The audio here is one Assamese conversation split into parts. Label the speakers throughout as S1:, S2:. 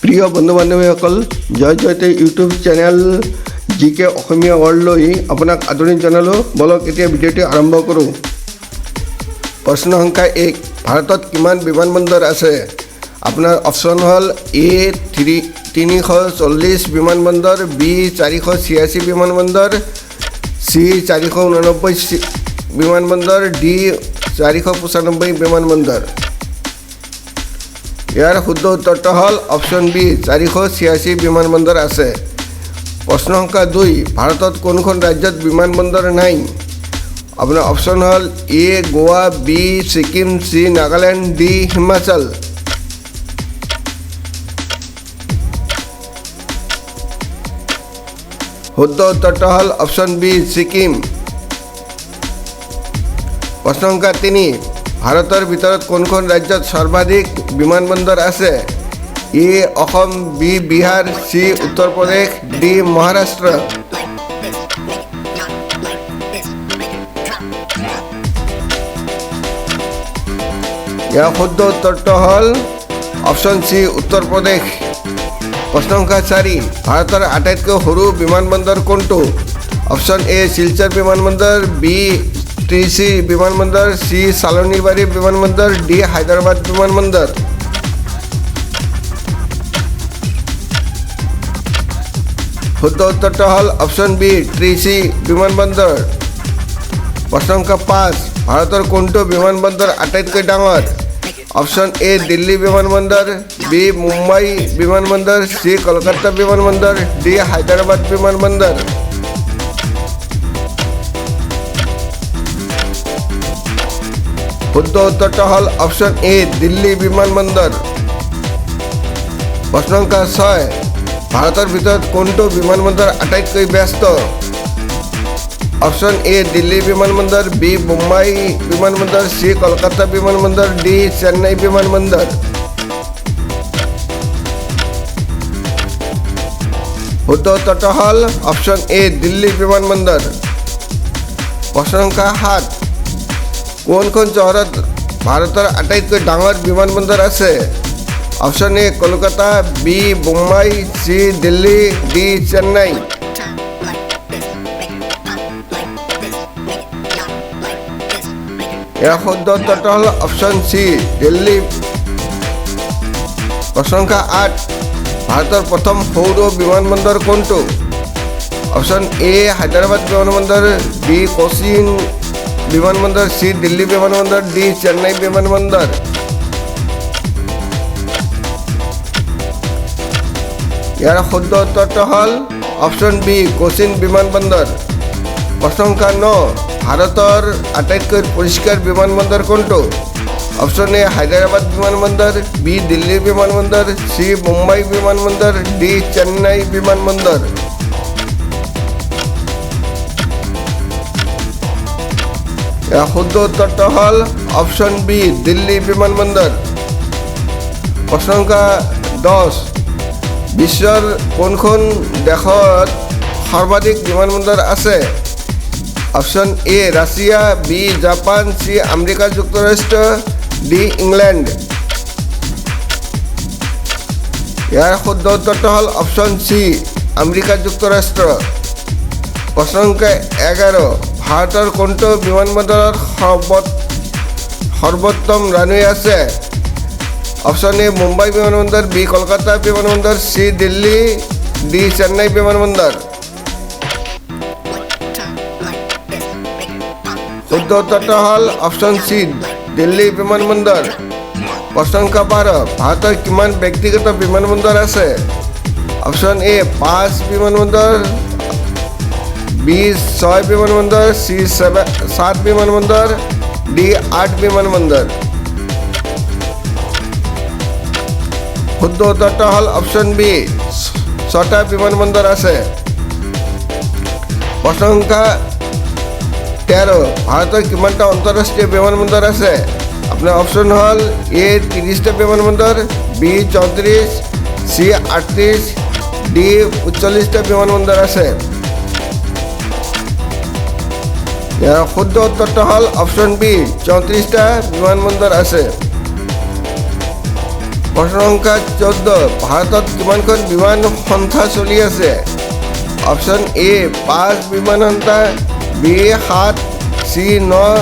S1: প্ৰিয় বন্ধু বান্ধৱীসকল, জয় জয়তে ইউটিউব চেনেল জিকে অসমীয়া ৱৰ্ল্ডলৈ আপোনাক আদৰণি জনালোঁ। বলক এতিয়া ভিডিঅ'টো আৰম্ভ কৰোঁ। প্ৰশ্ন সংখ্যা 1, ভাৰতত কিমান বিমানবন্দৰ আছে? আপোনাৰ অপশ্যন হ'ল এ 340 বিমানবন্দৰ, বি 486 বিমানবন্দৰ, চি 489 বিমানবন্দৰ, ডি 495 বিমানবন্দৰ। ইয়াৰ শুদ্ধ উত্তৰটো হ'ল অপশ্যন বি 486 বিমানবন্দৰ আছে। প্ৰশ্ন সংখ্যা 2, ভাৰতত কোনখন ৰাজ্যত বিমানবন্দৰ নাই? আপোনাৰ অপশ্যন হ'ল A Goa, B Sikkim, C Nagaland, D Himachal. শুদ্ধ উত্তৰটো হ'ল অপশ্যন বি ছিকিম। প্ৰশ্ন সংখ্যা 3, ভাৰতৰ ভিতৰত কোনখন ৰাজ্যত সৰ্বাধিক বিমানবন্দৰ আছে? এ Assam, B Bihar, C Uttar Pradesh, D Maharashtra. ইয়াৰ শুদ্ধ উত্তৰটো হ'ল অপশ্যন চি উত্তৰ প্ৰদেশ। প্ৰশ্ন সংখ্যা 4, ভাৰতৰ আটাইতকৈ সৰু বিমানবন্দৰ কোনটো? অপশ্যন এ শিলচৰ বিমানবন্দৰ, বি ত্ৰিচি বিমানবন্দৰ, চি চালনীবাৰী বিমানবন্দৰ, ডি হায়দৰাবাদ বিমানবন্দৰ। শুদ্ধ উত্তৰটো হ'ল অপশ্যন বি ত্ৰিচি বিমানবন্দৰ। প্ৰশ্ন সংখ্যা 5, ভাৰতৰ কোনটো বিমানবন্দৰ আটাইতকৈ ডাঙৰ? অপশ্যন এ দিল্লী বিমানবন্দৰ, বি মুম্বাই বিমানবন্দৰ, চি কলকাতা বিমানবন্দৰ, ডি হায়দৰাবাদ বিমানবন্দৰ। শুদ্ধ উত্তৰটো হ'ল অপশ্যন এ দিল্লী বিমানবন্দৰ। প্ৰশ্ন সংখ্যা 6, ভাৰতৰ ভিতৰত কোনটো বিমানবন্দৰ আটাইতকৈ ব্যস্ত? অপশ্যন এ দিল্লী বিমানবন্দৰ, বি মুম্বাই বিমানবন্দৰ, চি কলকাতা বিমানবন্দৰ, ডি চেন্নাই বিমানবন্দৰ। শুদ্ধ উত্তৰটো হ'ল অপশ্যন এ দিল্লী বিমানবন্দৰ। প্ৰশ্ন সংখ্যা 7, কোনখন চহৰত ভাৰতৰ আটাইতকৈ ডাঙৰ বিমানবন্দৰ আছে? Option A Kolkata, B Mumbai, C Delhi, D Chennai. ইয়াৰ শুদ্ধ উত্তৰটো হ'ল অপশ্যন চি দিল্লী। প্ৰশ্ন সংখ্যা 8, ভাৰতৰ প্ৰথম সৌৰ বিমানবন্দৰ কোনটো? অপশ্যন এ হায়দৰাবাদ বিমানবন্দৰ, বি কোচিন বিমানবন্দৰ, চি দিল্লী বিমানবন্দৰ, ডি চেন্নাই বিমানবন্দৰ। ইয়াৰ শুদ্ধ উত্তৰটো হ'ল অপশ্যন বি কোচিন বিমানবন্দৰ। প্ৰশ্ন সংখ্যা 9, ভাৰতৰ আটাইতকৈ পৰিষ্কাৰ বিমানবন্দৰ কোনটো? অপশ্যন এ হায়দৰাবাদ বিমানবন্দৰ, বি দিল্লী বিমানবন্দৰ, চি মুম্বাই বিমানবন্দৰ, ডি চেন্নাই বিমানবন্দৰ। ইয়াৰ শুদ্ধ উত্তৰটো হ'ল অপশ্যন বি দিল্লী বিমানবন্দৰ। প্ৰশ্ন সংখ্যা 10, বিশ্বৰ কোনখন দেশত সৰ্বাধিক বিমানবন্দৰ আছে? Option A Russia, B Japan, C America যুক্তৰাষ্ট্ৰ, ডি ইংলেণ্ড। ইয়াৰ শুদ্ধ উত্তৰটো হ'ল অপশ্যন চি আমেৰিকা যুক্তৰাষ্ট্ৰ। প্ৰশ্ন সংখ্যা 11, ভাৰতৰ কোনটো বিমানবন্দৰত সৰ্বোত্তম ৰানৱে আছে? অপশ্যন এ মুম্বাই বিমানবন্দৰ, বি কলকাতা বিমানবন্দৰ, চি দিল্লী, ডি চেন্নাই বিমানবন্দৰ। শুদ্ধ উত্তৰটো হ'ল অপশ্যন চি দিল্লী বিমানবন্দৰ। প্ৰশ্ন সংখ্যা 12, ভাৰতৰ কিমান ব্যক্তিগত বিমানবন্দৰ আছে? অপশ্যন এ 5 বিমানবন্দৰ, বি 6 বিমানবন্দৰ, চি 7 বিমানবন্দৰ, ডি 8 বিমানবন্দৰ। শুদ্ধ উত্তৰটো হ'ল অপশ্যন বি 6টা বিমানবন্দৰ আছে। প্ৰশ্ন সংখ্যা 13, ভাৰতৰ কিমানটা আন্তঃৰাষ্ট্ৰীয় বিমানবন্দৰ আছে? আপোনাৰ অপশ্যন হ'ল এ 30টা বিমানবন্দৰ, বি 34, চি 38, ডি 39টা বিমানবন্দৰ আছে। ইয়াৰ শুদ্ধ উত্তৰটো হ'ল অপশ্যন বি 34টা বিমানবন্দৰ আছে। প্ৰশ্ন সংখ্যা 14 ভাৰতত কিমানখন বিমান সংস্থা চলি আছে? অপশ্যন এ 5 বিমান সংস্থা, বি 7, চি 9,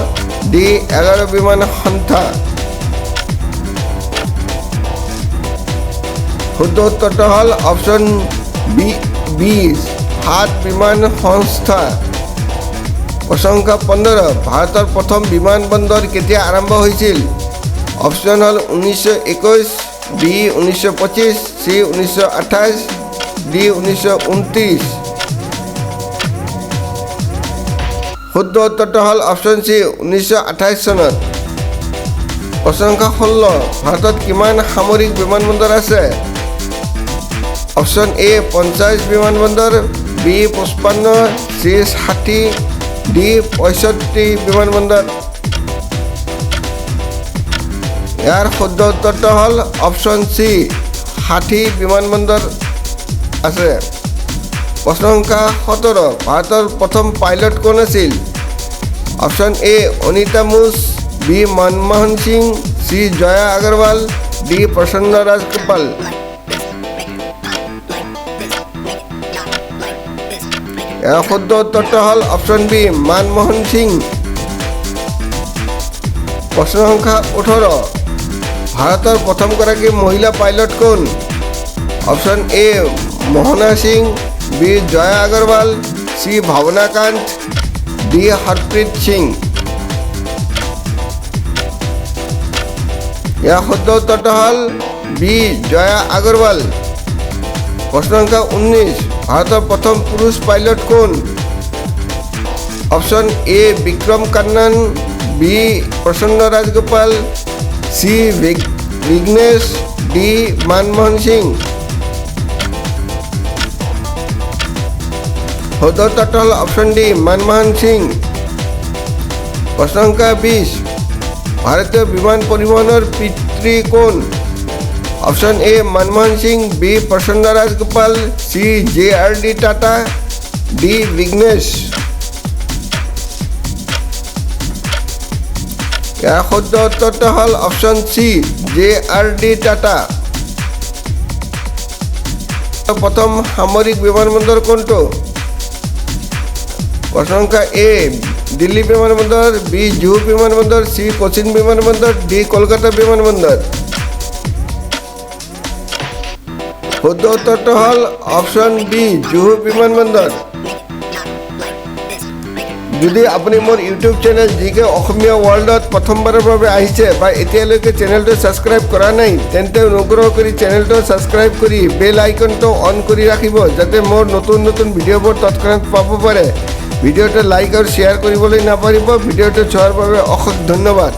S1: ডি 11 বিমান সংস্থা। শুদ্ধ উত্তৰটো হ'ল অপশ্যন বি 7 বিমান সংস্থা। প্ৰশ্ন সংখ্যা 15 ভাৰতৰ প্ৰথম বিমানবন্দৰ কেতিয়া আৰম্ভ হৈছিল? অপশ্যন হ'ল 1921, বি 1925, চি 1928, ডি 1929। শুদ্ধ উত্তৰটো হ'ল অপশ্যন চি 1928 চনত। প্ৰশ্ন সংখ্যা 16 ভাৰতত কিমান সামৰিক বিমানবন্দৰ আছে? অপশ্যন এ 50 বিমানবন্দৰ, বি 55, চি 60, ডি 65 বিমানবন্দৰ। ইয়াৰ শুদ্ধ উত্তৰটো হ'ল অপশ্যন চি 60 বিমানবন্দৰ আছে। প্ৰশ্ন সংখ্যা 17 ভাৰতৰ প্ৰথম পাইলট কোন আছিল? Option A Anita Mus, B Manmohan Singh, C Jaya Agarwal, D Prasanna Rajagopal. ইয়াৰ শুদ্ধ উত্তৰটো হ'ল অপশ্যন বি মনমোহন সিং। প্ৰশ্ন সংখ্যা 18 ভাৰতৰ প্ৰথমগৰাকী মহিলা পাইলট কোন? Option A Mohana Singh, B Jaya Agarwal, C Bhawana Kant, D Harpreet Singh. ইয়াৰ শুদ্ধ উত্তৰটো হ'ল বি জয়া আগৰৱাল। প্ৰশ্ন সংখ্যা 19 ভাৰতৰ প্ৰথম পুৰুষ পাইলট কোন? Option A Vikram Kannan, B Prasanna Rajagopal, C Vignesh, D Manmohan Singh. শুদ্ধ উত্তৰটো হ'ল অপশ্যন ডি মনমোহন সিং। প্ৰশ্ন সংখ্যা 20 ভাৰতীয় বিমান পৰিবহণৰ পিতৃ কোন? Option A Manmohan Singh, B Prasanna Rajagopal, C JRD Tata, D Vignesh. ইয়াৰ শুদ্ধ উত্তৰটো হ'ল অপশ্যন চি JRD টাটা। প্ৰথম সামৰিক বিমানবন্দৰ কোনটো? প্ৰশ্ন সংখ্যা এ দিল্লী বিমানবন্দৰ, বি জুহু বিমানবন্দৰ, চি কোচিন বিমানবন্দৰ, ডি কলকাতা বিমানবন্দৰ। শুদ্ধ উত্তৰটো হ'ল অপশ্যন বি জুহু বিমানবন্দৰ। যদি আপুনি মোৰ ইউটিউব চেনেল GK অসমীয়া ৱৰ্ল্ডত প্ৰথমবাৰৰ বাবে আহিছে বা এতিয়ালৈকে চেনেলটো ছাবস্ক্ৰাইব কৰা নাই তেন্তে অনুগ্ৰহ কৰি চেনেলটো ছাবস্ক্ৰাইব কৰি বেল আইকনটো অন কৰি ৰাখিব যাতে মোৰ নতুন নতুন ভিডিঅ'বোৰ তৎক্ষণাত পাব পাৰে। ভিডিঅ'টো লাইক আৰু শ্বেয়াৰ কৰিবলৈ নাপাহৰিব। ভিডিঅ'টো চোৱাৰ বাবে অশেষ ধন্যবাদ।